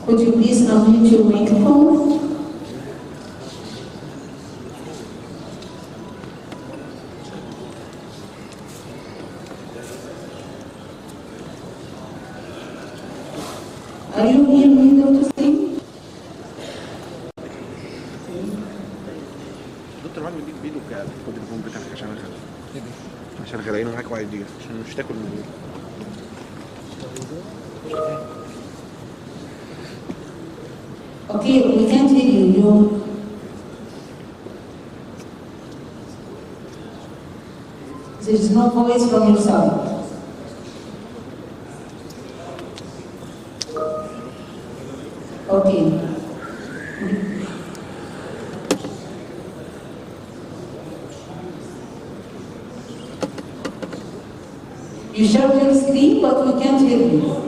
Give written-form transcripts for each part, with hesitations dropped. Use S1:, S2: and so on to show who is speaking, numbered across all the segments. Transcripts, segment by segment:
S1: Could you please unmute your microphone? Are you hearing me, Dr. Singh?
S2: دكتور معاك بيديك بايده التليفون بتاعك عشان خلاينه معاك وعايز يديك عشان مش تاكل من دول.
S1: Okay, we can't hear you. There is no voice from your side. Okay. You share your screen, but we can't hear you.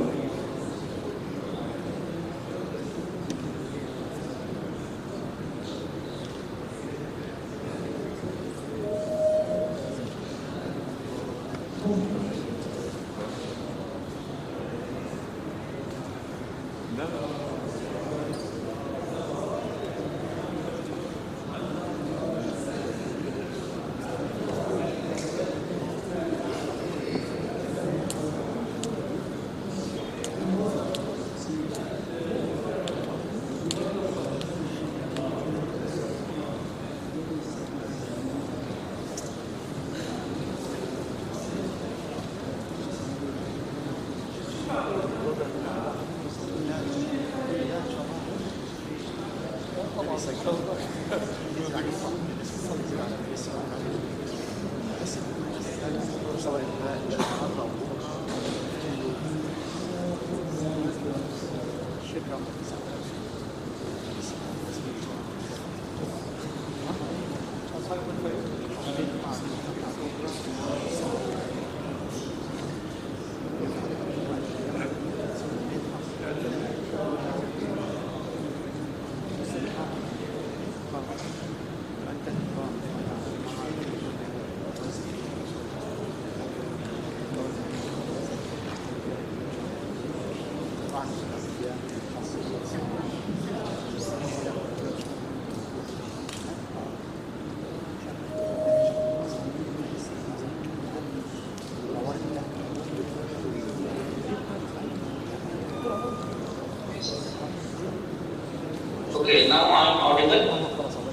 S3: Okay, now I'm audible?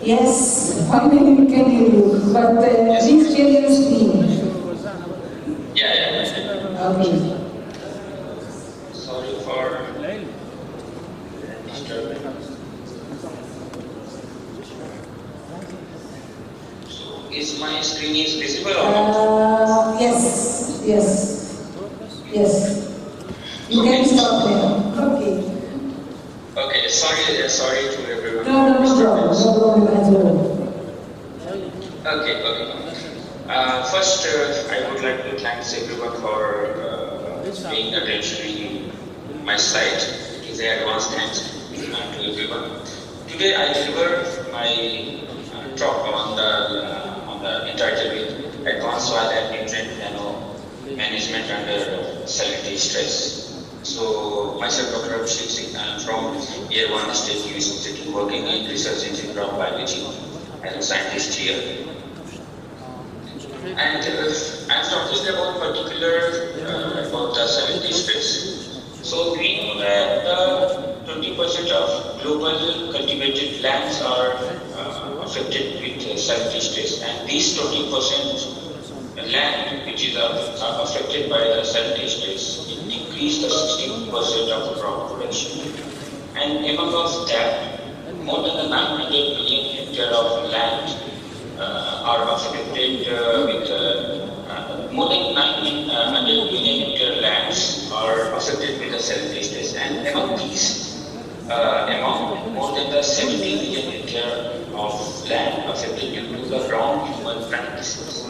S1: Yes, finally we can hear you, but please share your screen.
S3: Yeah.
S1: Okay.
S3: Sorry for disturbing. So, is my screen is visible or not?
S1: Yes. You can stop there. Okay.
S3: Okay, sorry to everyone.
S1: No problem at all.
S3: Okay. First, I would like to thank everyone for paying attention in my slide. It is an advanced thanks to everyone. Today I deliver my talk on the entitled with Advanced Soil and Nutrient Nano Management Under Salinity Stress. So, myself, Dr. Abhishek Singh, I am from Year 1 State University, working in research in crop biology as a scientist here. And I'm talking about about the salinity stress. So, we know that 20% of global cultivated lands are affected with salinity stress, and these 20% land which is affected by the salinity stress, it decreased the 60% of the crop production. And among of that, more than 900 million hectares of land are affected with more than 900 million hectare lands are affected with the salinity stress. And among these, more than the 70 million hectare of land affected due to the wrong human practices.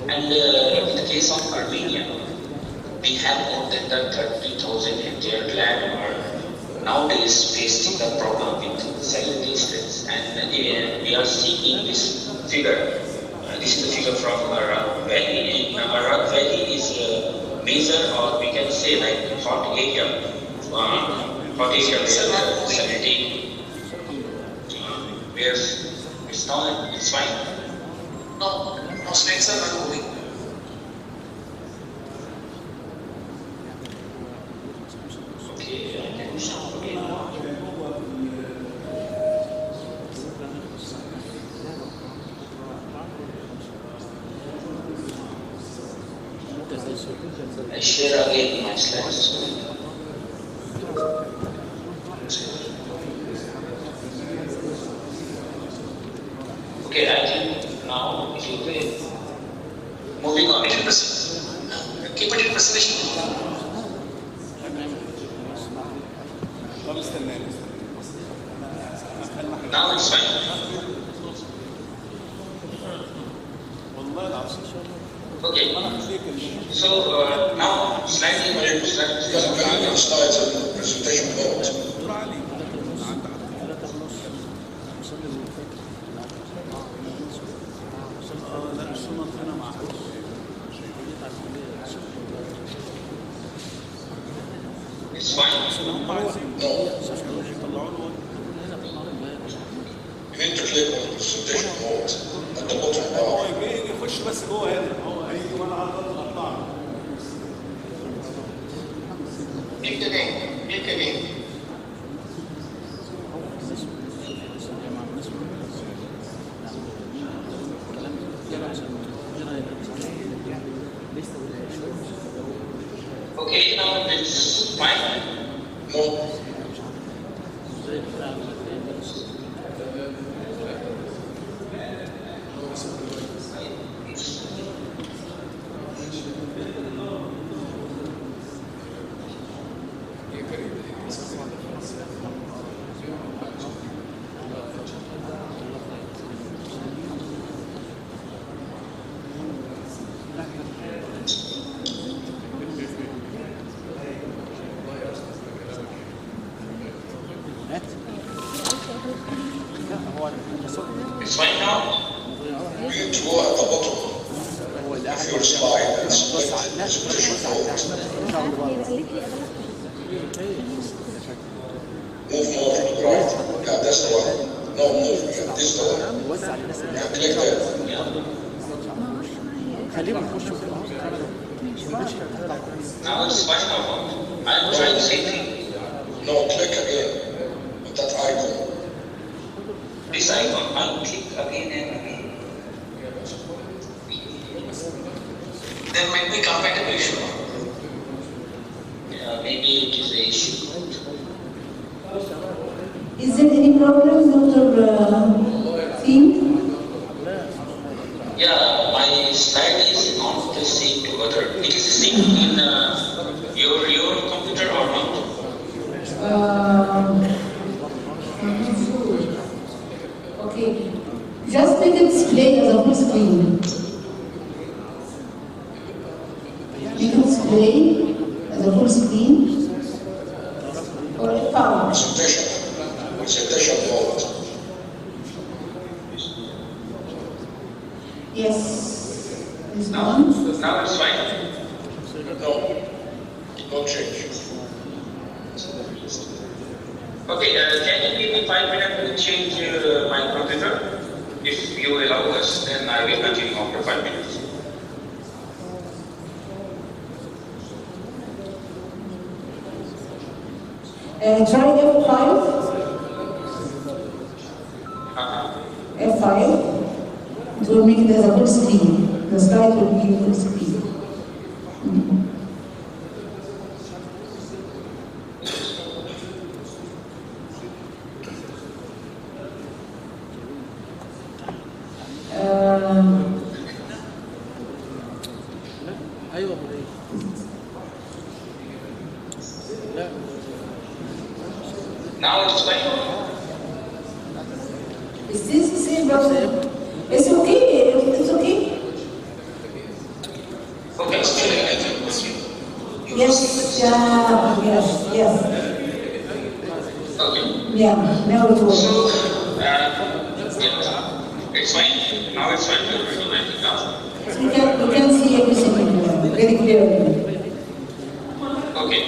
S3: And in the case of Armenia, we have more than the 30,000 hectare land are nowadays facing the problem with salinity stress. And we are seeing this figure. This is the figure from Arak Valley. And Arak Valley is a major, or we can say like hot area 70. Where it's now, it's fine.
S4: No, no snakes are not moving.
S3: Okay, okay. I share again my slides. Okay, I think now it will be moving on.
S4: Keep it in presentation.
S3: Now it's fine. Okay. So now slightly more
S4: Slides and presentation mode.
S3: it's fine.
S4: You need to click on presentation mode at the bottom bar.
S5: يخش بس جوه هنا هو هيجي وانا هطلع.
S4: Click again. Click again.
S3: Okay, now it's fine.
S4: No.
S3: It's fine now.
S4: You need to go at the bottom of your slide and select presentation mode. Move more to the right. Yeah, that's the one. No, move. Yeah, this is the one. Yeah, click there.
S3: Now it's fine now. I'm trying the same thing.
S4: No, click again on that icon.
S3: This icon, I'll click again and again.
S4: There might be compatible issue.
S3: Yeah, maybe it is the issue.
S1: Is there any problem, Dr. Singh?
S3: Yeah, my slide is not the same to other. It is the same in your computer or not?
S1: Okay. Just make it display as a full screen. Make it display as a full screen or a power.
S4: Presentation mode.
S1: Yes. This
S3: Now,
S1: one.
S3: now it's fine.
S4: No change.
S3: Okay, can you give me 5 minutes to change my computer? If you allow us, then I will continue after 5 minutes.
S1: Try F5. F5. It will make it as a full screen. The slide will be full screen.
S3: Now it's fine.
S1: Is this the same browser? It's okay. It's okay.
S3: Okay,
S1: Yes. Yeah. Yes. Yes.
S3: okay.
S1: Yeah. Now it works.
S3: So, yeah, it's fine. Now it's fine. You're ready, I think now.
S1: You can see everything very clearly.
S3: Okay.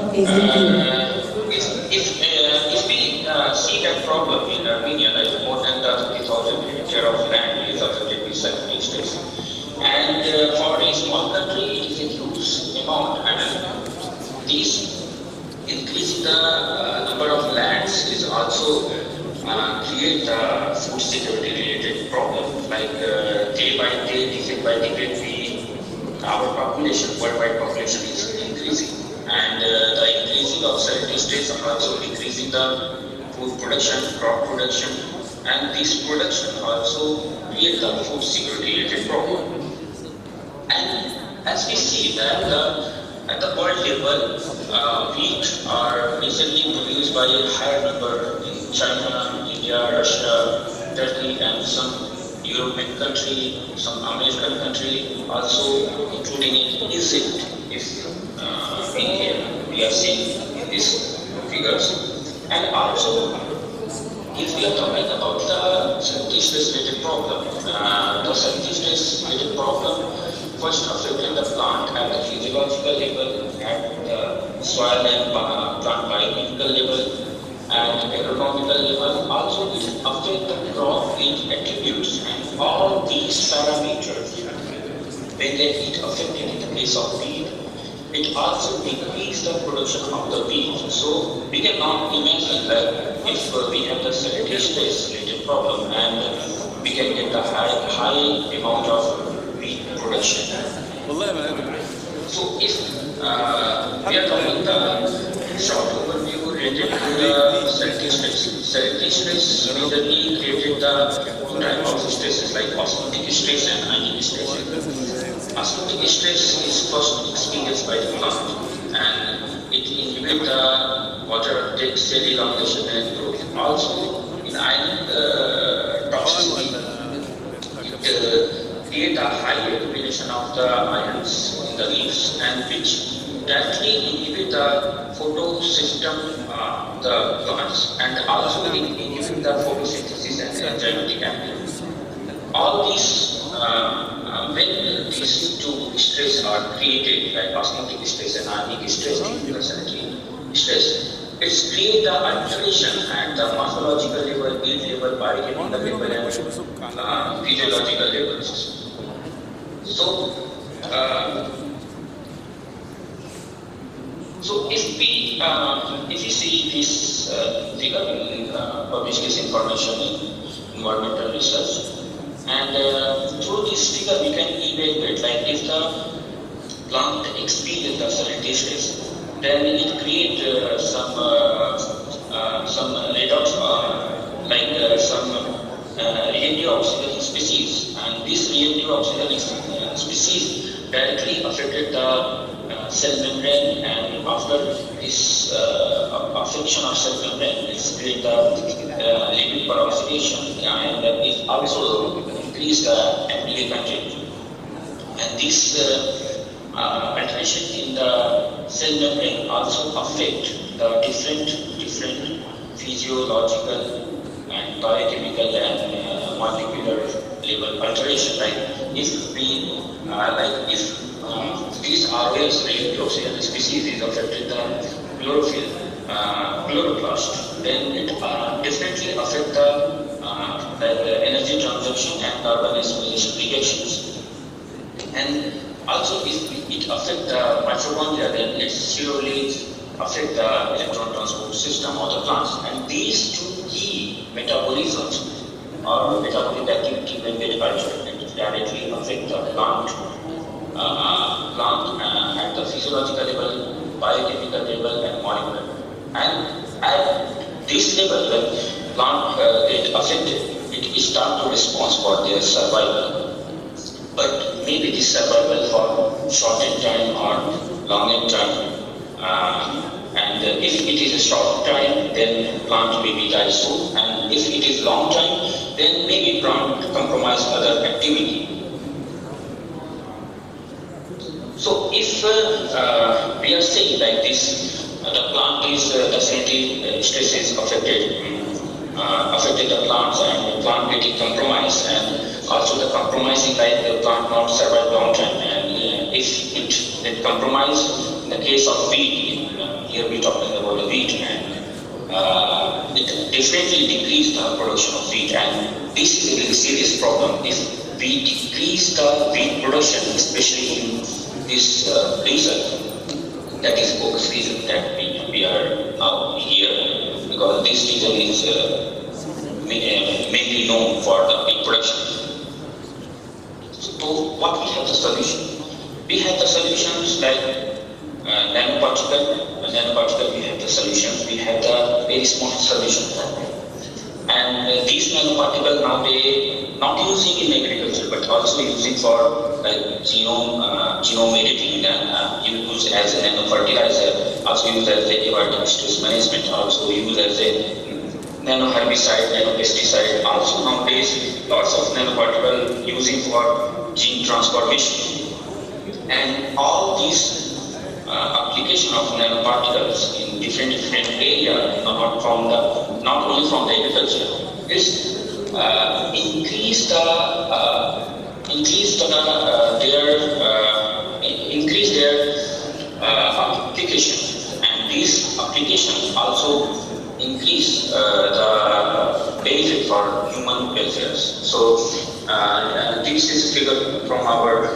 S1: Okay. Thank you.
S3: Is problem in Armenia, like more than 30,000 hectares of land is affected with salinity stress. And for a small country, it is a huge amount. And this increasing the number of lands is also create the food security related problems. Like day by day, decade by decade, our population, worldwide population is increasing. And the increasing of salinity stress also decreasing the food production, crop production, and this production also create the food security related problem. And as we see that at the world level, wheat are recently produced by a higher number in China, India, Russia, Turkey, and some European country, some American country, also including in Egypt, if we are seeing these figures. And also, if we are talking about the salinity stress related problem, the salinity stress related problem first affected the plant at the physiological level, at the soil and plant biochemical level, and agronomical level. Also, it affects the crop yield attributes, and all these parameters, when it affected in the case of wheat, it also decreased the production of the wheat. So we cannot imagine that if we have the salinity stress related problem and we can get the high amount of wheat production. So if we are talking the short overview related to the salinity stress. Salinity stress majorly created the two types of stresses like osmotic stress and ionic stress. Osmotic stress is first experienced by the plant and it inhibits the water cell elongation and growth. Also, in ionic toxicity, it creates a high accumulation of the ions in the leaves and which directly inhibit the photosystem the plants and also inhibit the photosynthesis and enzymatic activity. All these when these two stress are created, like osmotic stress and ionic stress, salinity stress, it's create the alteration at the morphological level, yield level, biochemical level, and physiological levels. So, if you see this figure, we publish this information in environmental research. And through this figure, we can evaluate like if the plant experiences the salinity stress, then it creates some redox, some reactive oxygen species, and this reactive oxygen species directly affected the cell membrane, and after this affection of cell membrane, it's create the lipid peroxidation, and it also increase the NPK content. And this alteration in the cell membrane also affect the different physiological and biochemical and molecular level alteration. Like if we if these ROS reactive oxygen species is affected the chlorophyll, chloroplast, then it definitely affect the energy transaction and carbon assimilation reactions. And also if it affect the mitochondria, then it surely affect the electron transport system of the plants. And these two key metabolisms or metabolic activity when they directly affect the plant at the physiological level, biochemical level, and molecular. And at this level, when plant get affected, it start to respond for their survival. But maybe this survival for short time or long time. And if it is a short time, then plant may be die soon. And if it is long time, then maybe plant compromise other activity. So if we are saying like this, the plant is the salinity stress is affected the plants and plant getting compromised, and also the compromising like the plant not survive long time. And if it compromise in the case of wheat, here we're talking about the wheat, and it definitely decrease the production of wheat, and this is a very serious problem. If we decrease the wheat production, especially in this region, that is focus region that we are now here, because this region is mainly known for the wheat production. So what we have the solution? We have the solutions like nanoparticle, we have the solutions, we have the very small solutions. And these nanoparticles now they not using in agriculture but also using for like genome editing, and used as a nanofertilizer, also used as a abiotic stress management, also used as a nanoherbicide, nanopesticide. Also nowadays lots of nanoparticle using for gene transformation. And all these application of nanoparticles in different areas, not only from the agriculture, is increase their application, and these applications also increase the benefit for human welfare. So this is a figure from our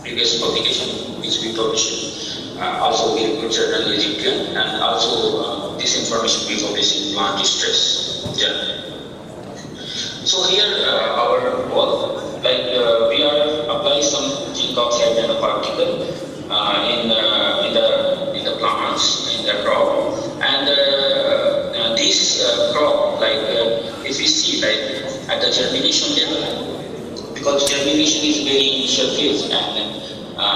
S3: previous publication which we published, also very good journal Egyptian, and also this information we published in plant stress journal. So here our work, like we are applying some zinc oxide nanoparticle in the plants, in the crop, and this crop, like if we see like at the germination level, because germination is very initial phase, and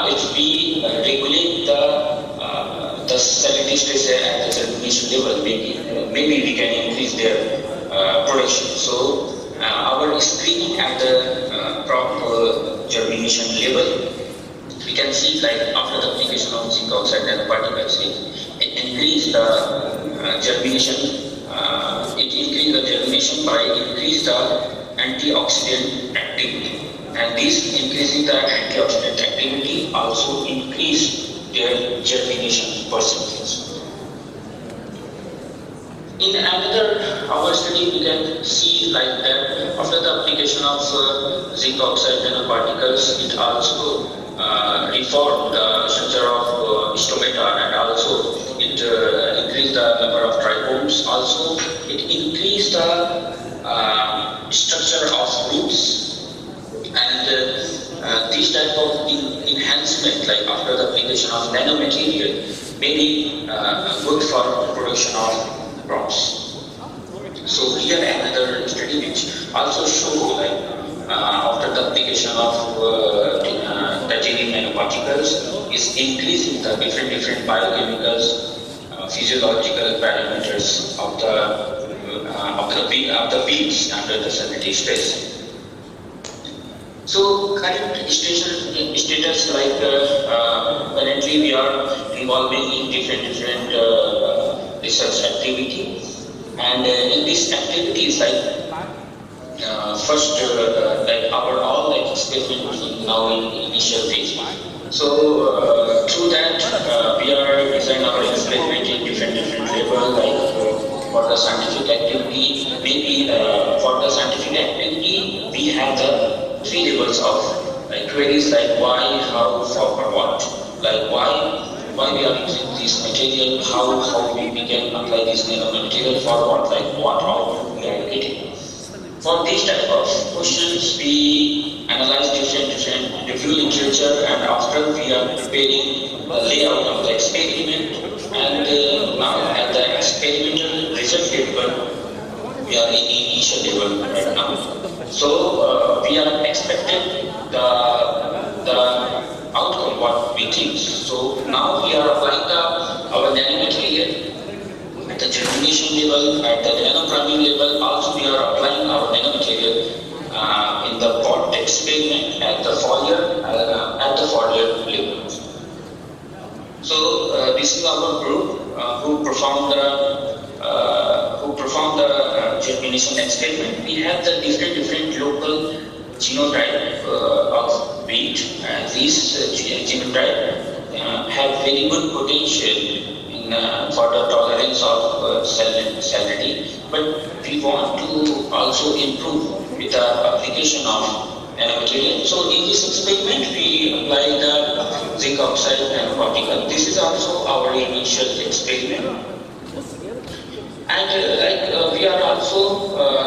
S3: if we regulate the salinity stress at the germination level, maybe we can increase their production. So our screening at the crop germination level, we can see like after the application of zinc oxide nanoparticles, it increase the germination. It increase the germination by increase the antioxidant activity, and this increasing the antioxidant activity also increase their germination percentage. In another our study, we can see like that after the application of zinc oxide nanoparticles, it also reformed the structure of stomata, and also it increased the number of trichomes. Also, it increased the structure of roots, and this type of enhancement, like after the application of nanomaterial, may be good for production of crops. So here another study which also show like after the application of titanium nanoparticles is increasing the different biochemicals, physiological parameters of the beads under the salinity stress. So current status like currently we are involving in different research activity, and in this activity is like first like our all like experiment now in initial phase. So through that we are designing our experiment in different level, like for the scientific activity, maybe for the scientific activity we have the three levels of like queries, like why, how, for what, like why we are using this material, how we can apply this nanomaterial for what, like what output we are getting. For these type of questions, we analyze different review literature, and after we are preparing a layout of the experiment, and now at the experimental result level, we are in initial level right now. So we are expecting the outcome what we think. So now we are applying our nanomaterial at the germination level, at the nanopriming level. Also we are applying our nanomaterial in the pot experiment at the foliar level. So this is our group who performed the germination experiment. We have the different local genotype of wheat, and these genotype have very good potential in for the tolerance of salinity, but we want to also improve with the application of nanomaterial. So in this experiment, we apply the zinc oxide nanoparticle. This is also our initial experiment. And we are also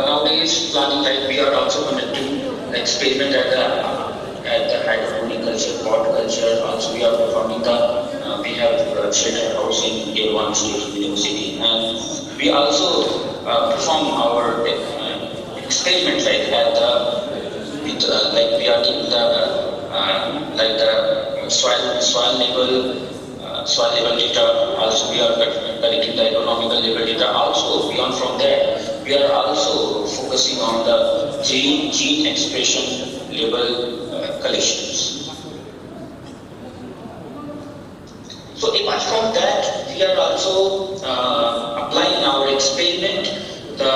S3: nowadays planning, we are also conducting experiment at the hydroponic culture, pot culture. Also, we are performing we have shelter house in Yerevan State University, and we also perform our experiment we are taking the soil level data. Also, we are collecting the economical level data. Also, beyond from there, we are also focusing on the gene expression level collections. So apart from that, we are also applying our experiment the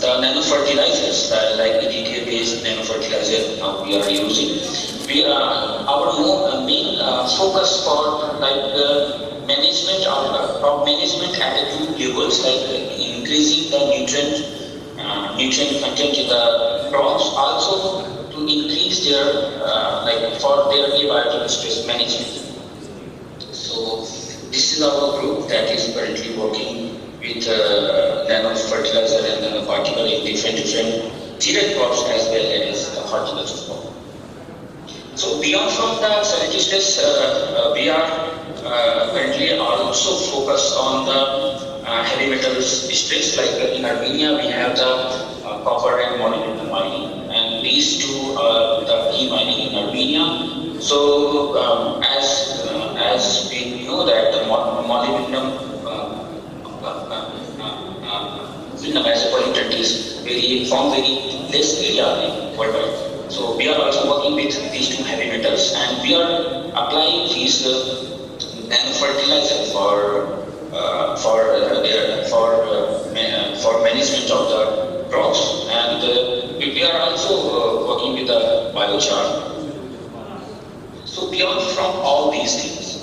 S3: nanofertilizers, like EDTA-based nanofertilizer now we are using. Our main focus for management or crop management at the two levels, increasing the nutrient content in the crops, also to increase their for their abiotic stress management. So this is our group that is currently working with nano fertilizer and nanoparticle in different cereal crops as well as the horticulture crop. So beyond from the salinity stress, we are currently also focused on the heavy metals stress. Like in Armenia, we have the copper and molybdenum mining, and these two are the key mining in Armenia. So as we know that the molybdenum as a pollutant is very less area worldwide. So we are also working with these two heavy metals, and we are applying these nanofertilizer for management of the crops, and we are also working with the biochar. So beyond from all these things,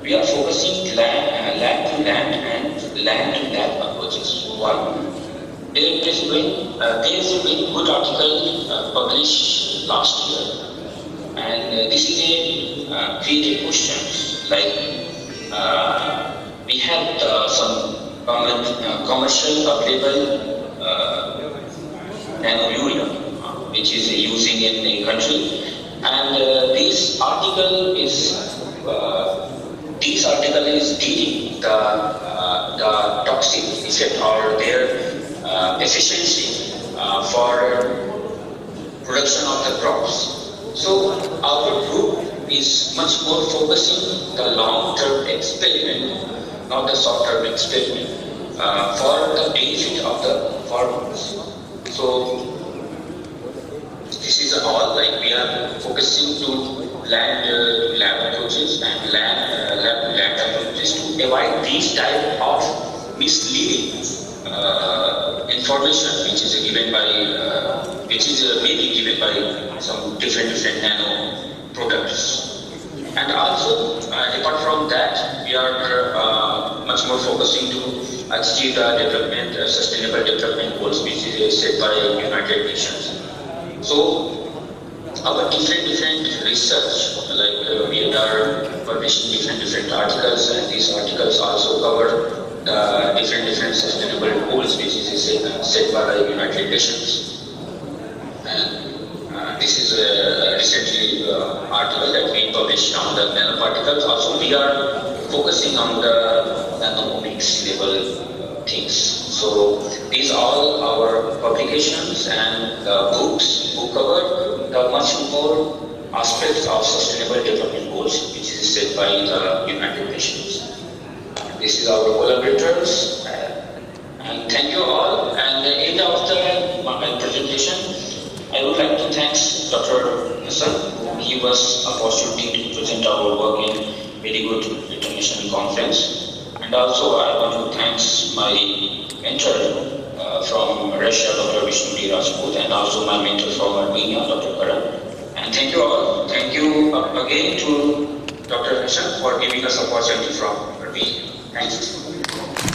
S3: we are focusing lab to land and land to lab approaches. One, there is a very good article published last year, and this is a creative question. We have some commercial available nano-urea, which is using in a country, and this article is dealing the toxic effect or their efficiency for production of the crops. So our group is much more focusing the long-term experiment, not the short-term experiment, for the benefit of the farmers. So this is all, we are focusing to land lab approaches and lab approaches to avoid these type of misleading information which is maybe given by some different nano products. And also, apart from that, we are much more focusing to achieve the sustainable development goals, which is set by United Nations. So our different research, we are publishing different articles, and these articles also cover the different sustainable goals which is set by the United Nations. And this is a recently article that we published on the nanoparticles. Also, we are focusing on the nanomics level things. So these are all our publications and book cover the much more aspects of sustainable development goals, which is set by the United Nations. This is our collaborators, and thank you all. And in the end of my presentation, I would like to thank Dr. Hassan, who gave us opportunity to present our work in very good international conference. And also I want to thank my mentor from Russia, Dr. Vishnu D. Rajput, and also my mentor from Armenia, Dr. Karan. And thank you all. Thank you again to Dr. Hassan for giving us opportunity from week. Thank you.